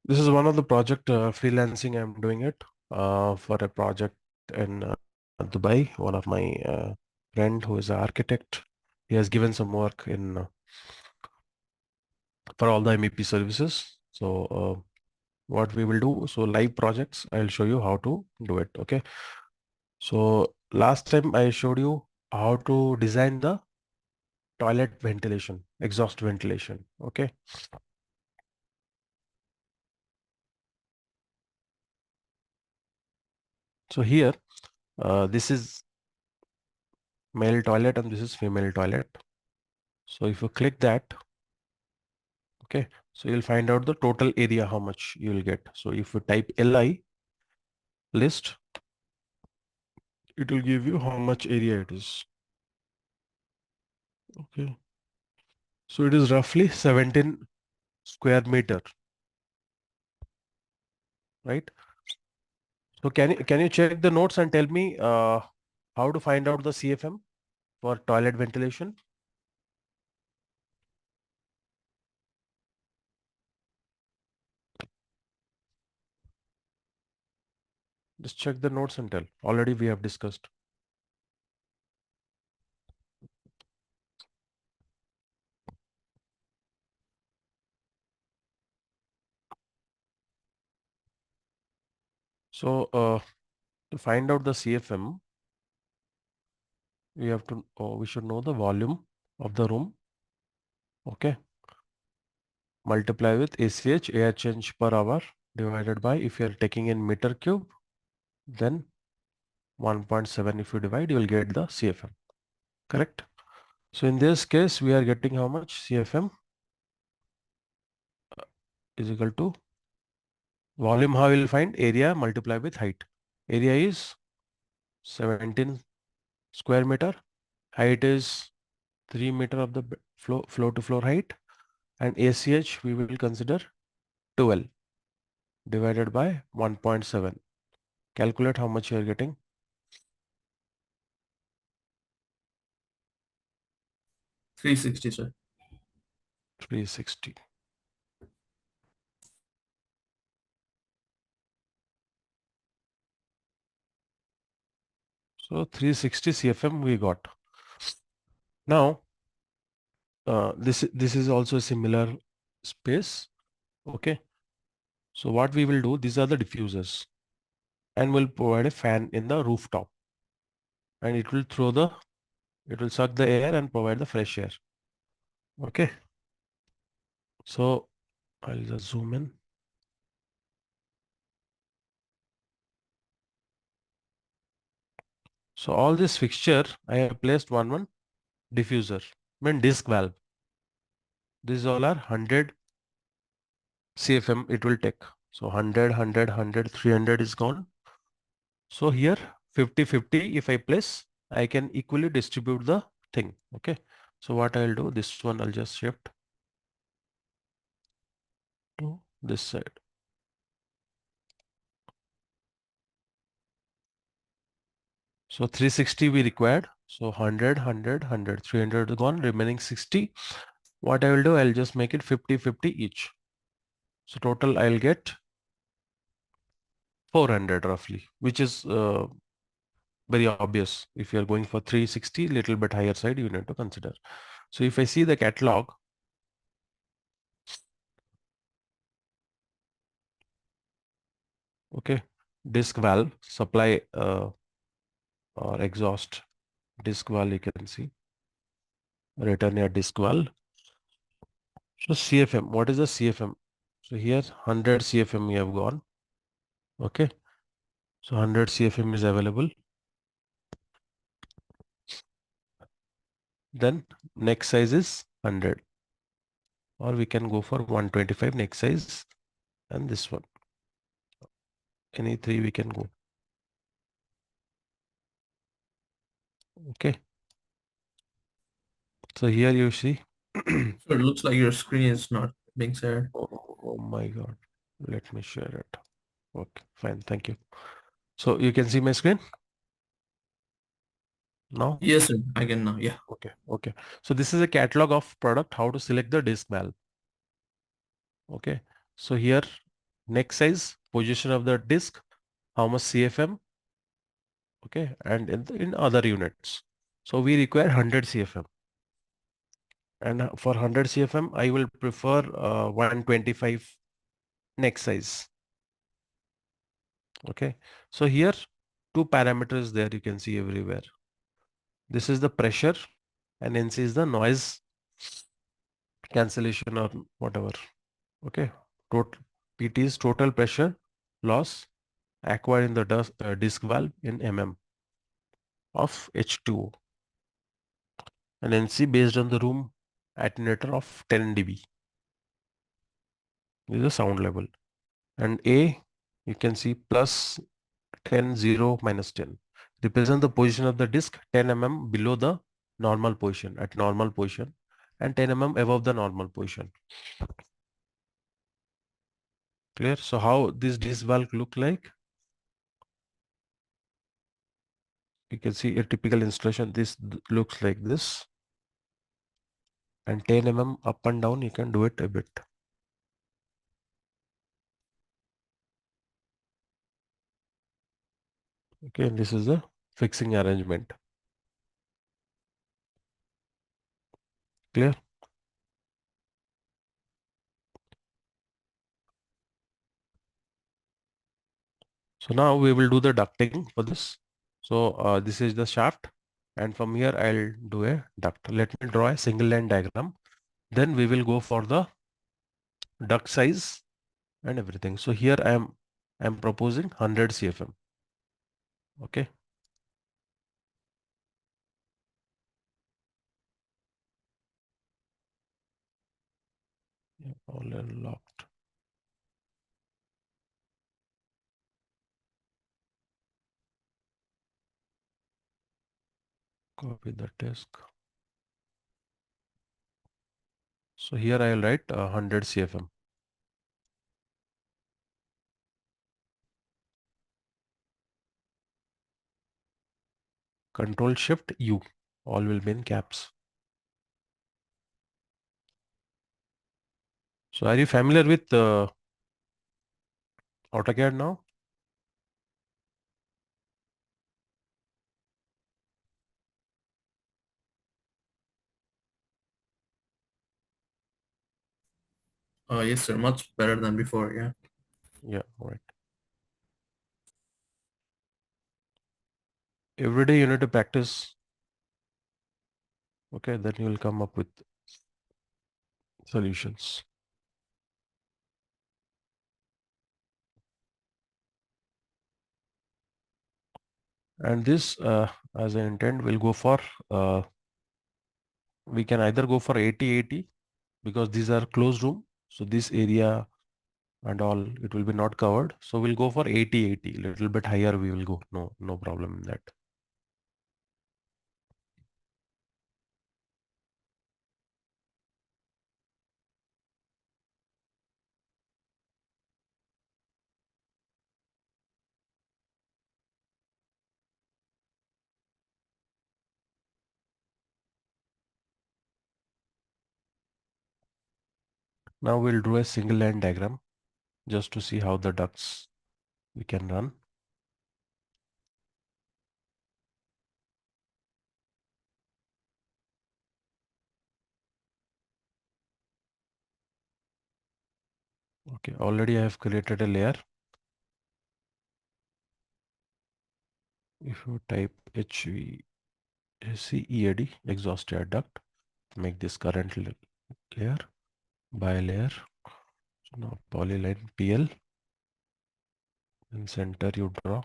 This is one of the project freelancing. I'm doing it for a project in Dubai. One of my friend who is an architect, he has given some work in for all the MEP services. So what we will do, so live projects, I'll show you how to do it. Okay. So last time I showed you how to design the toilet ventilation, exhaust ventilation. Okay. So here, this is male toilet and this is female toilet. So if you click that, okay, so you'll find out the total area, how much you will get. So if you type LI list, it will give you how much area it is. Okay. So it is roughly 17 square meter, right? So can you check the notes and tell me how to find out the CFM for toilet ventilation? Just check the notes and tell. Already we have discussed. So to find out the CFM, we should know the volume of the room. Okay. Multiply with ACH, air change per hour, divided by, if you are taking in meter cube, then 1.7. If you divide, you will get the CFM. Correct. So in this case, we are getting how much? CFM is equal to volume. How will find? Area multiply with height. Area is 17 square meter. Height is 3 meter of the floor to floor height, and ACH we will consider 12 divided by 1.7. Calculate how much you are getting. 360, sir. 360. So 360 CFM we got. Now this is also a similar space. Okay. So what we will do, these are the diffusers, and we'll provide a fan in the rooftop, and it will suck the air and provide the fresh air. Okay. So I'll just zoom in. So all this fixture, I have placed one diffuser, disc valve. These all are 100 CFM it will take. So 100, 100, 100, 300 is gone. So here 50-50, if I place, I can equally distribute the thing. Okay. So what I'll do, this one I'll just shift to this side. So 360 we required. So 100, 100, 100, 300 gone, remaining 60. What I will do, I'll just make it 50-50 each. So total I'll get 400 roughly, which is very obvious. If you're going for 360, little bit higher side, you need to consider. So if I see the catalog, okay, disc valve, supply or exhaust disc valve, you can see written here, disc valve. So CFM, what is the CFM? So here 100 CFM we have gone. Okay. So 100 CFM is available. Then next size is 100, or we can go for 125 next size, and this one. Any three we can go. Okay. So here you see. So it looks like your screen is not being shared. Oh my God. Let me share it. Okay, fine. Thank you. So you can see my screen now? Yes, sir. I can now. Yeah. Okay. Okay. So this is a catalog of product, how to select the disc valve. Okay. So here neck size, position of the disc, how much CFM, okay, and in other units. So we require 100 CFM. And for 100 CFM, I will prefer 125 neck size. Okay. So here, two parameters there you can see everywhere. This is the pressure and NC is the noise cancellation or whatever. Okay. Total PT is total pressure loss acquired in the disc valve in mm of H2O, and NC based on the room attenuator of 10 dB. This is the sound level. And A, you can see plus 10, 0, minus 10. Represent the position of the disc 10 mm below the normal position, at normal position, and 10 mm above the normal position. Clear? So how this disc valve look like? You can see a typical installation. This looks like this. And 10 mm up and down, you can do it a bit. Okay, and this is the fixing arrangement. Clear? So now we will do the ducting for this. So this is the shaft, and from here I'll do a duct. Let me draw a single line diagram. Then we will go for the duct size and everything. So here I am proposing 100 CFM. Okay. Yeah, all unlocked. Copy the disk. So here I will write 100 CFM. Control Shift U. All will be in caps. So are you familiar with AutoCAD now? Yes, sir. Much better than before. Yeah. Yeah, right. Every day you need to practice. Okay, then you will come up with solutions. And this, as I intend, will go for, we can either go for 80-80 because these are closed room. So this area and all, it will be not covered. So we'll go for 80-80, little bit higher we will go. No problem in that. Now we'll draw a single line diagram just to see how the ducts we can run. Okay, already I have created a layer. If you type HVAC EAD, exhaust air duct, make this current layer by layer. So now polyline PL, in center you draw.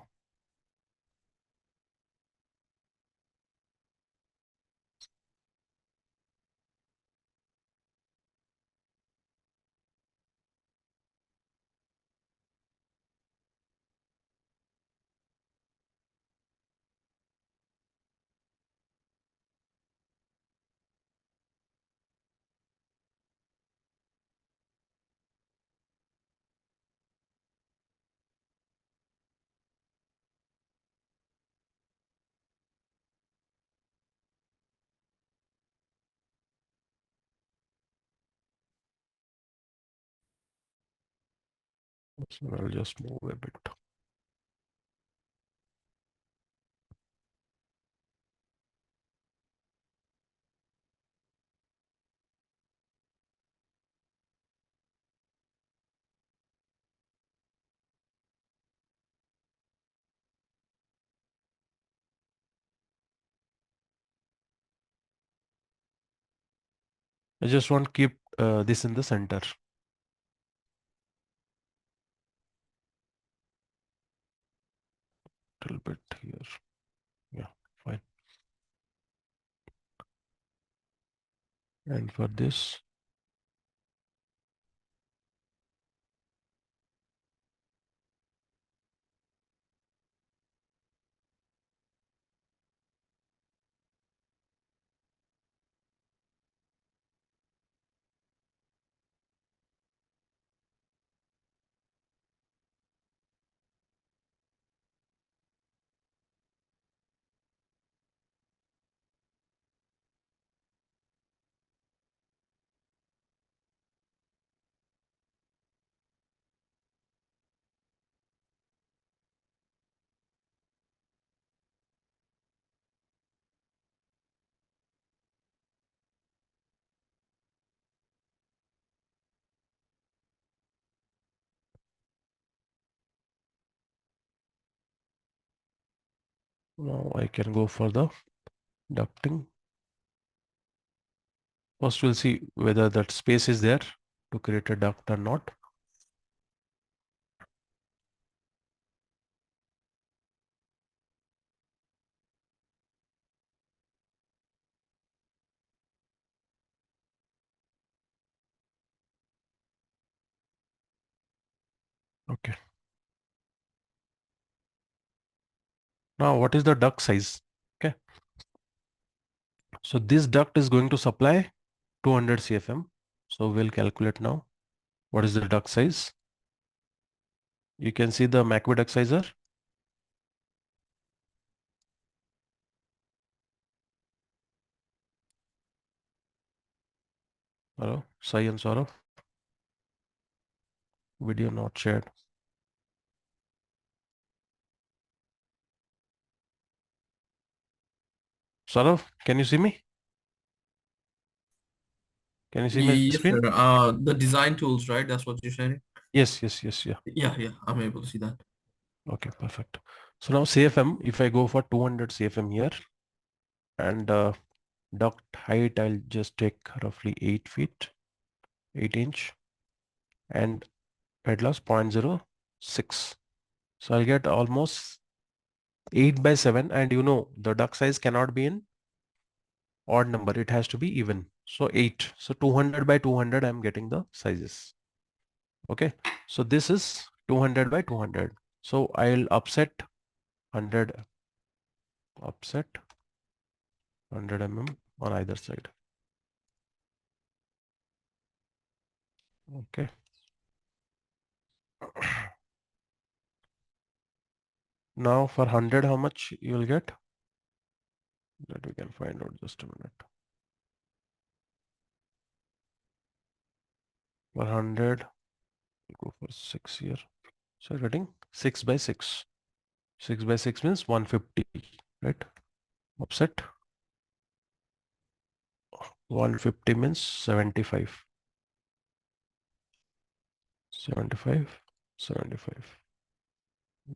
So I'll just move a bit. I just want to keep this in the center. Little bit here. Yeah, fine. And for this, now I can go for the ducting. First, we'll see whether that space is there to create a duct or not. Okay. Now, what is the duct size? Okay. So this duct is going to supply 200 CFM. So we'll calculate now. What is the duct size? You can see the MACV duct sizer. Hello, Sai and Saurav. Video not shared. Saurav, can you see me? Can you see my Yes, sir. screen? The design tools, right? That's what you're saying? Yes, yes, yes, yeah. Yeah, yeah, I'm able to see that. Okay, perfect. So now CFM, if I go for 200 CFM here and duct height, I'll just take roughly 8 feet, 8 inch and bed loss 0.06. So I'll get almost 8 by 7 and you know the duct size cannot be in odd number. It has to be even. So 8. So 200 by 200 I'm getting the sizes. Okay. So this is 200 by 200. So I'll upset 100 upset 100 on either side. Okay. Now for 100, how much you'll get? That we can find out just a minute. For 100, we'll go for 6 here. So you're getting 6 by 6. 6 by 6 means 150, right? Offset 150 means 75. 75, 75.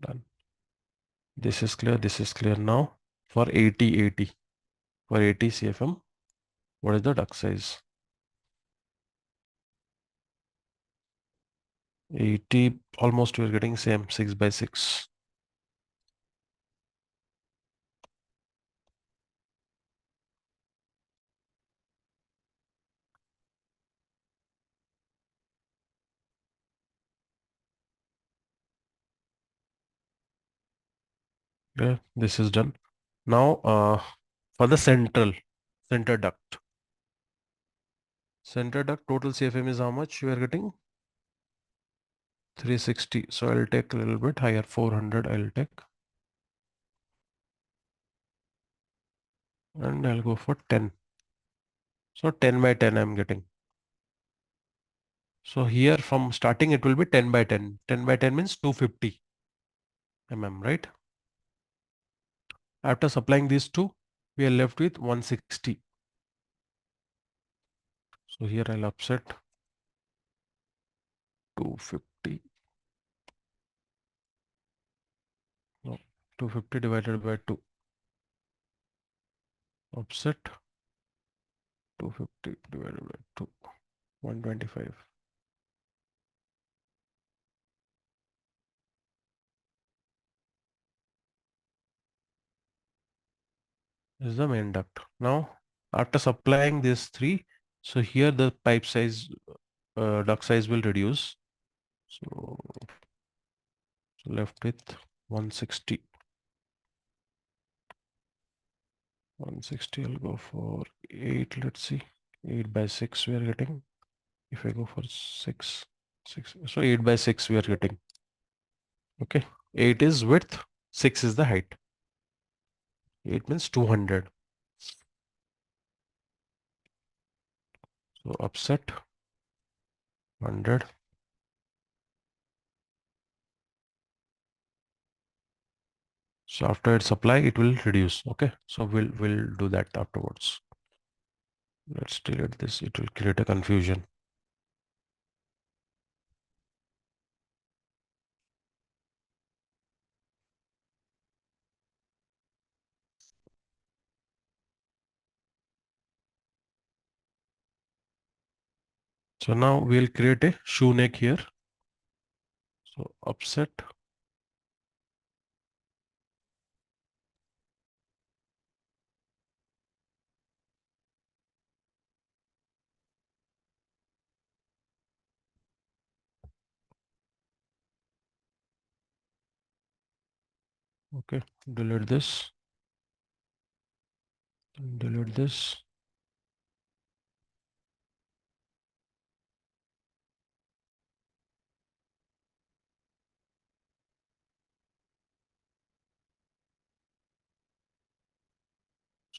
Done. This is clear. This is clear now. For 80, 80. For 80 CFM, what is the duct size? 80, almost we're getting same 6 by 6. Yeah, this is done. Now for the center duct. Center duct total CFM is how much you are getting? 360. So I'll take a little bit higher, 400 I'll take. And I'll go for 10. So 10 by 10 I'm getting. So here from starting it will be 10 by 10. 10 by 10 means 250 mm, right? After supplying these two, we are left with 160. So here I'll offset 250. No, 250 divided by 2. Offset 250 divided by 2. 125. This is the main duct. Now, after supplying these three, so here the pipe size, duct size will reduce. So left with 160. 160, I'll go for 8. Let's see. 8 by 6 we are getting. If I go for 6, 6. So 8 by 6 we are getting. Okay. 8 is width, 6 is the height. 8 means 200. So offset 100. So after it's apply, it will reduce. Okay. So we'll do that afterwards. Let's delete this. It will create a confusion. So now we'll create a shoe neck here. So offset. Okay. Delete this. Delete this.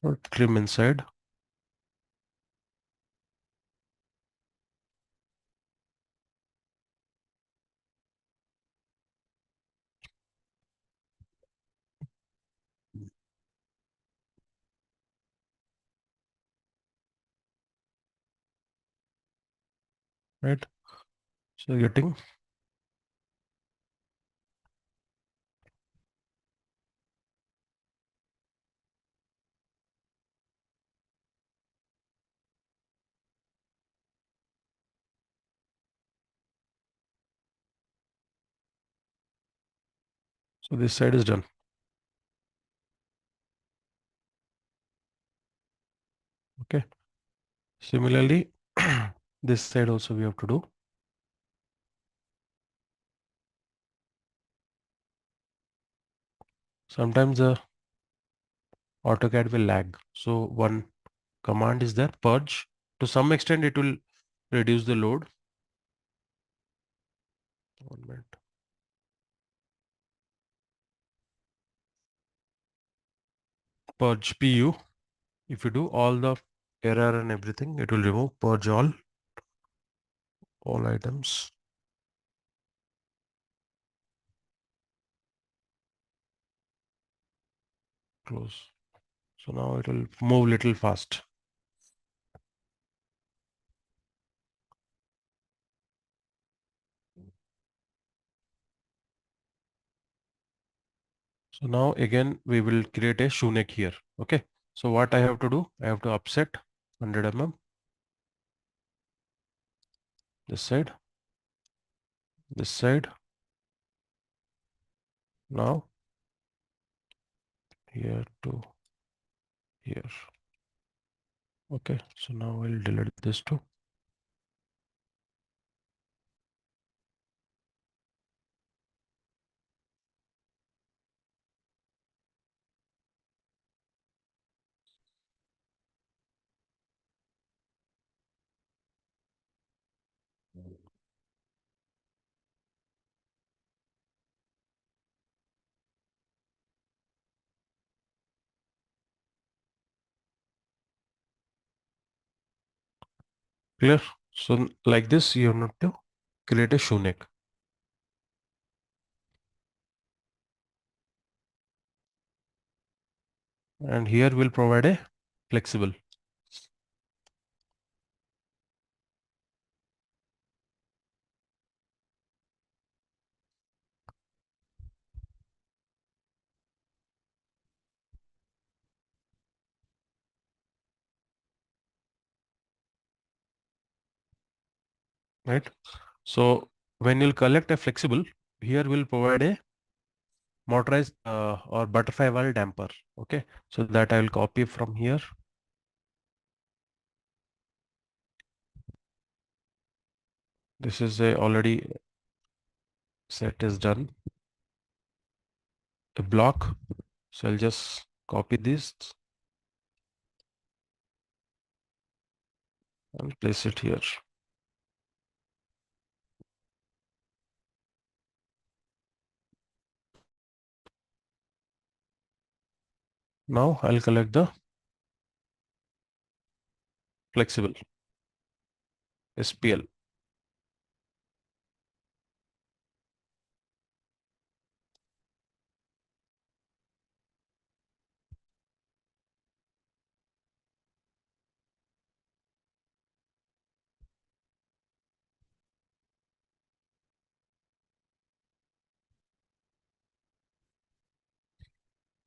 So trim inside. Right. So getting. So this side is done. Okay. Similarly, this side also we have to do. Sometimes the AutoCAD will lag. So one command is there, purge. To some extent, it will reduce the load. 1 minute. Purge PU. If you do all the error and everything, it will remove. Purge all items. Close. So now it will move little fast. So now again we will create a shoe neck here. Okay. So what I have to do? I have to offset 100 mm this side, this side. Now here to here. Okay. So now I'll delete this too. Clear. So like this, you need to create a shoe neck. And here we'll provide a flexible. Right. So when you'll collect a flexible, here we'll provide a motorized or butterfly valve damper. Okay. So that I will copy from here. This is a already set is done. A block. So I'll just copy this and place it here. Now I'll collect the flexible SPL.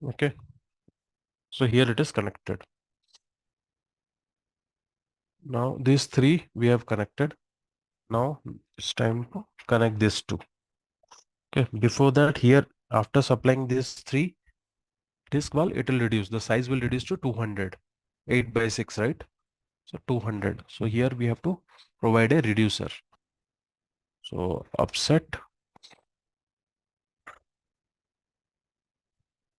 Okay. So here it is connected. Now these three we have connected. Now it's time to connect this two. Okay. Before that, here after supplying these three disk wall, it will reduce. The size will reduce to 200. 8 by 6, right? So 200. So here we have to provide a reducer. So offset.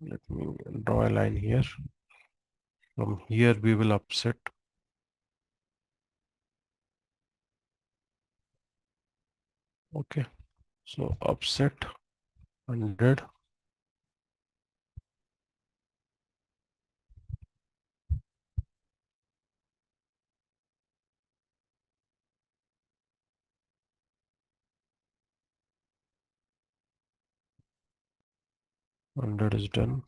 Let me draw a line here. From here we will offset. Okay. So offset 100. Hundred is done.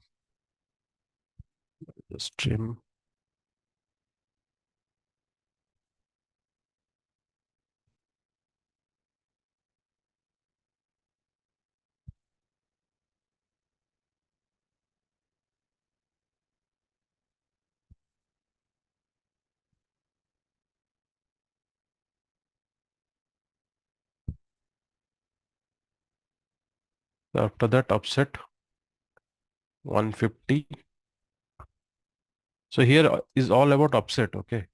Just trim. After that, offset 150. So here is all about offset. Okay.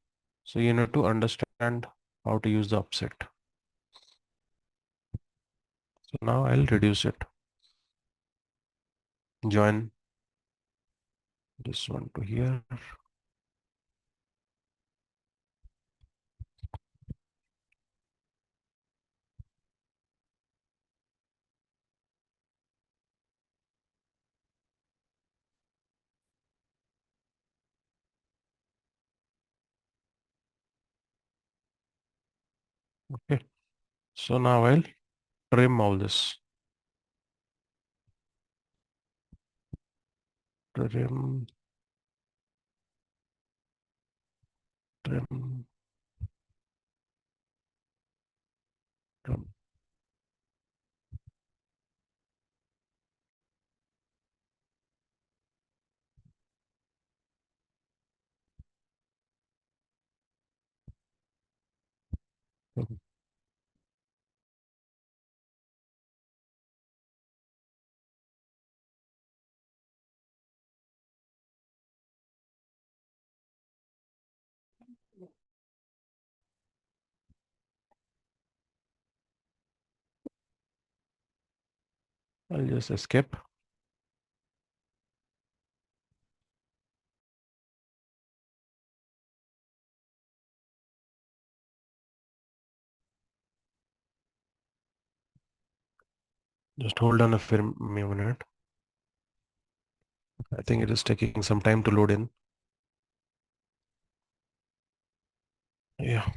So you need to understand how to use the offset. So now I'll reduce it. Join this one to here. Okay. So now I'll trim all this. Trim, trim, trim. Trim. I'll just escape. Just hold on a minute. I think it is taking some time to load in. Yeah.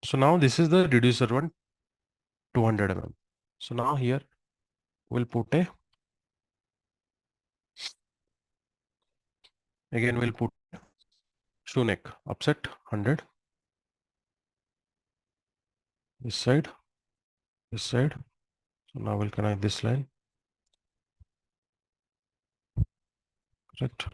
So now this is the reducer one, 200 mm. So now here we'll put a, again we'll put shoe neck, offset 100, this side, this side. So now we'll connect this line, correct?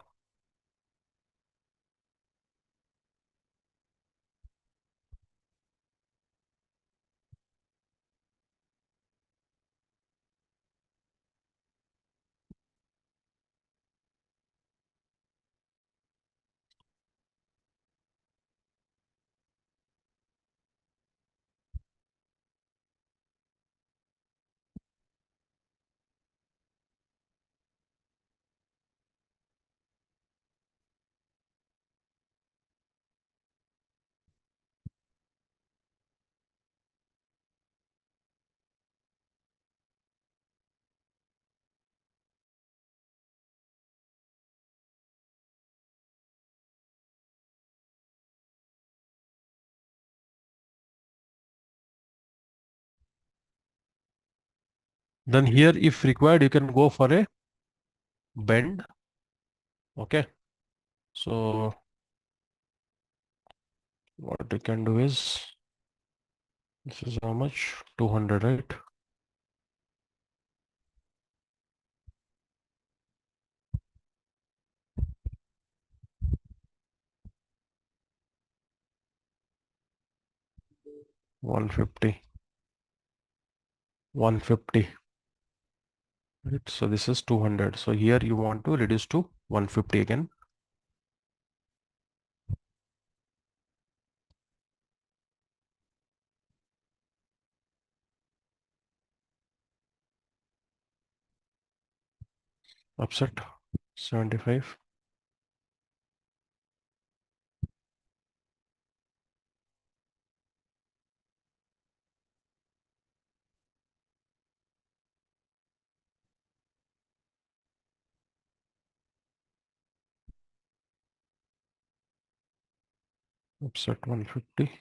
Then here, if required, you can go for a bend. Okay. So what you can do is, this is how much? 200, right? One fifty, 150. Right. So this is 200. So here you want to reduce to 150 again. Offset 75. Offset 150.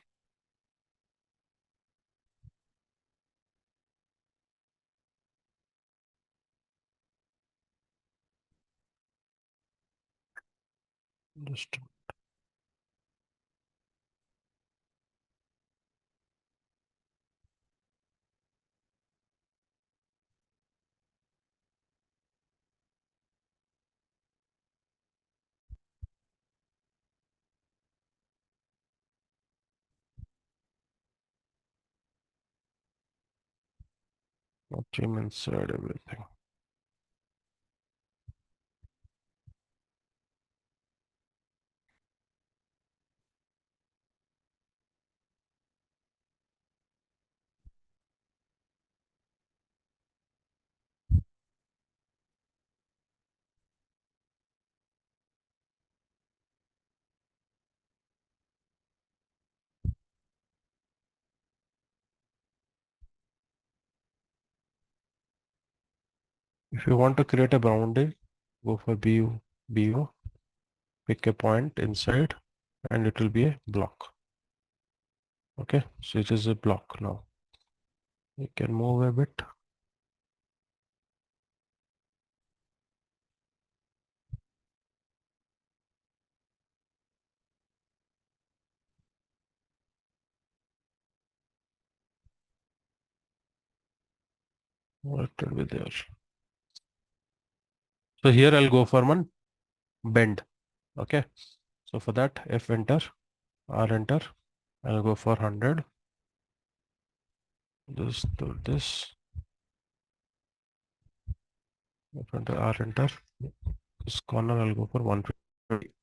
Just 40 inside everything. If you want to create a boundary, go for BO, pick a point inside, and it will be a block. Okay, so it is a block now. You can move a bit. What will be there? So here I'll go for one bend. Okay, so for that, F enter, R enter. I'll go for 100. This to this. F enter, R enter. This corner I'll go for 150.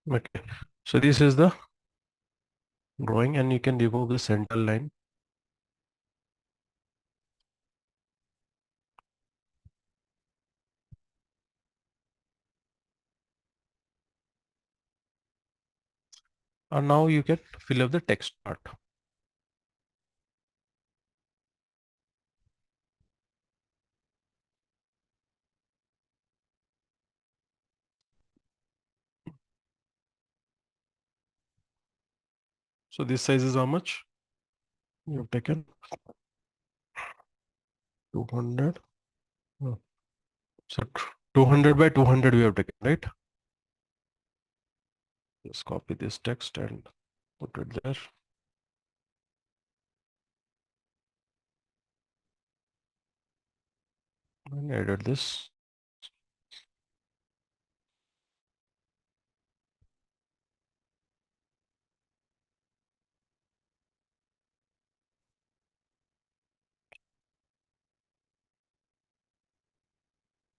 Okay. So this is the drawing, and you can remove the center line. And now you can fill up the text part. So this size is how much? You have taken 200. Oh, so 200 by 200 we have taken, right? Just copy this text and put it there. And edit this.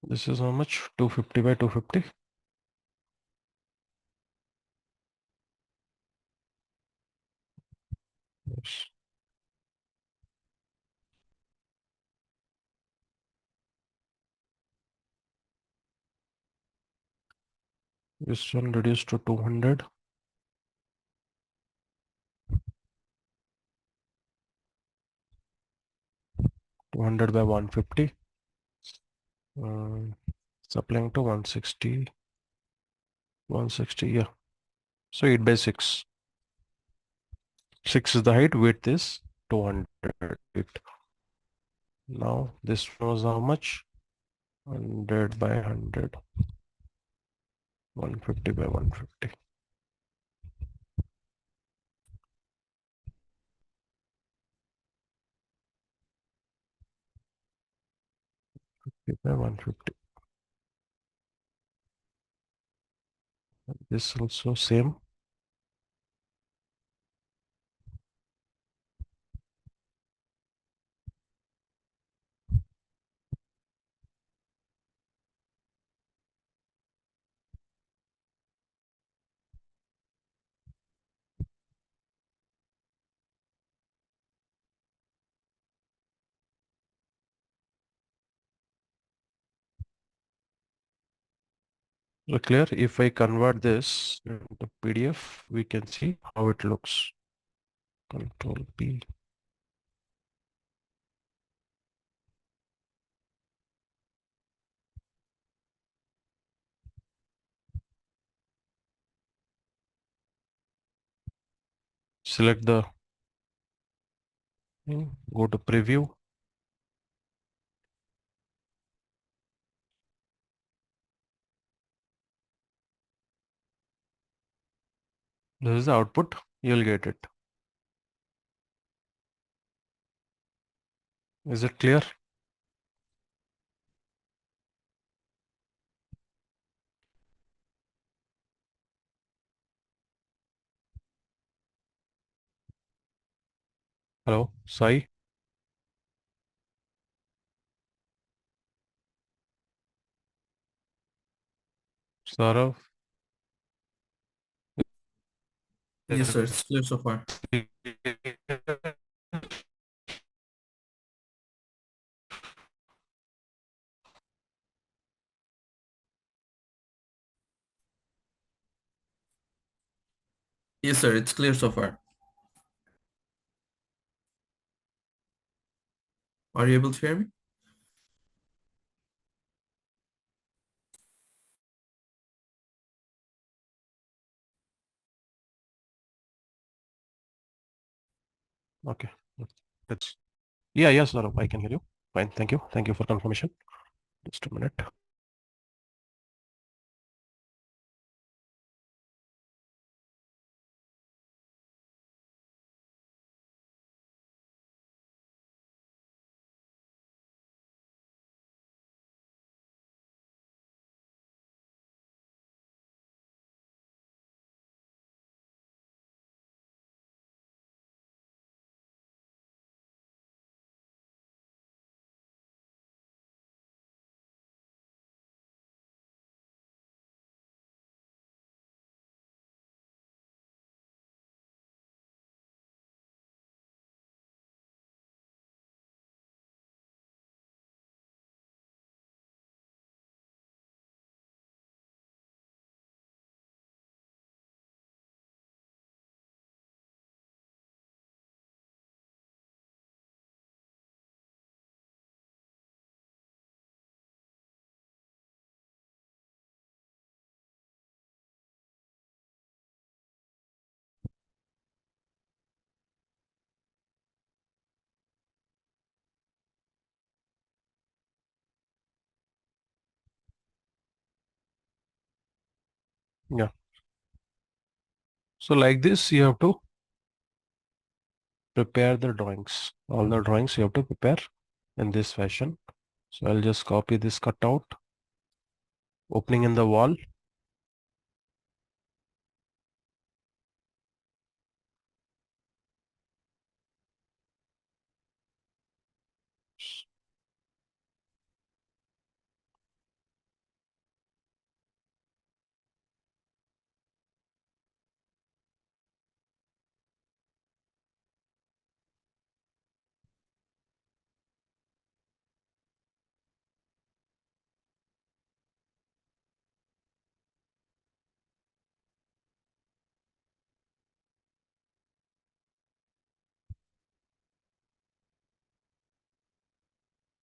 This is how much? 250 by 250. Yes. This one reduced to 200. 200 by 150. Supplying to 160. 160, yeah. So 8 by 6. 6 is the height, width is 200. Now this was how much? 100 by 100. 150 by 150. 50 by 150. This also same. So clear. If I convert this into PDF, we can see how it looks. Control P. Select the thing, go to preview. This is the output. You'll get it. Is it clear? Hello, Sai, Saurav. Yes, sir. It's clear so far. Yes, sir. It's clear so far. Are you able to hear me? Okay. That's yeah, yes, Saurav, I can hear you. Fine, thank you. Thank you for confirmation. Just a minute. Yeah. So like this, you have to prepare the drawings. All the drawings you have to prepare in this fashion. So I'll just copy this cutout, opening in the wall.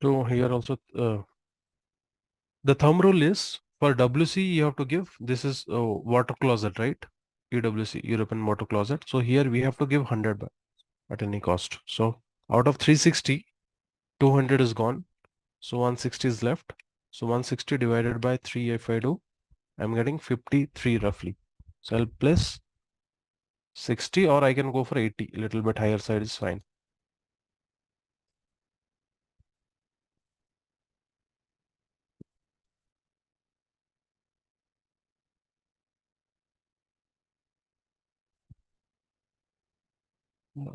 So here also, the thumb rule is for WC, you have to give, this is water closet, right? EWC, European water closet. So here we have to give 100 at any cost. So out of 360, 200 is gone. So 160 is left. So 160 divided by 3, if I do, I'm getting 53 roughly. So I'll place 60, or I can go for 80. A little bit higher side is fine.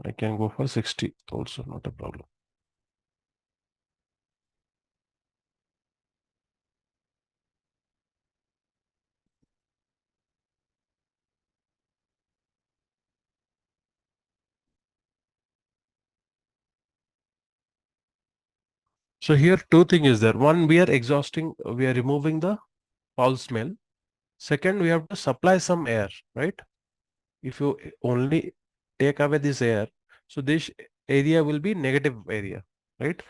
I can go for 60 also, not a problem. So here two things is there. One, we are exhausting, we are removing the foul smell. Second, we have to supply some air, right? If you only take away this air, so this area will be negative area, right?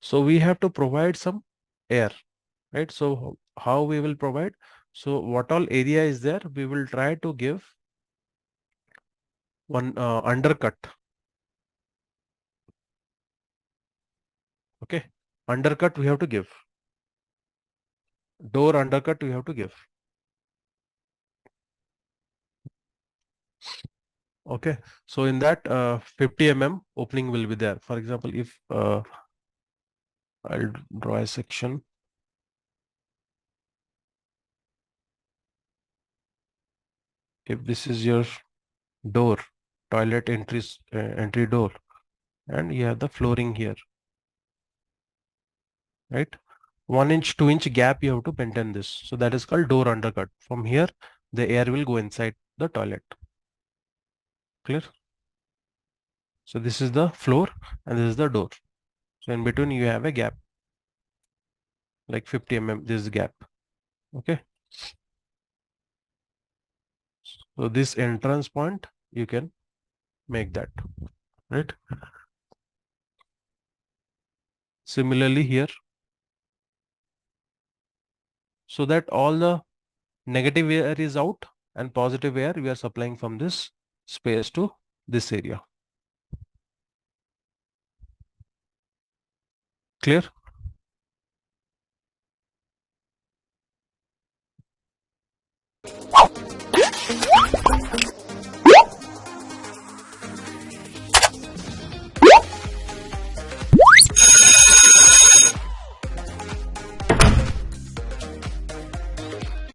So we have to provide some air, right? So how we will provide? So what all area is there, we will try to give one undercut. Okay, undercut we have to give. Door undercut we have to give. Okay, so in that 50 opening will be there. For example, if I'll draw a section. If this is your door, toilet entry door, and you have the flooring here, right? 1 inch, 2 inch gap you have to maintain this. So that is called door undercut. From here, the air will go inside the toilet. Clear? So this is the floor and this is the door. So in between you have a gap, like 50 this gap. Okay. So this entrance point, you can make that, right? Similarly here, so that all the negative air is out and positive air we are supplying from this space to this area. Clear?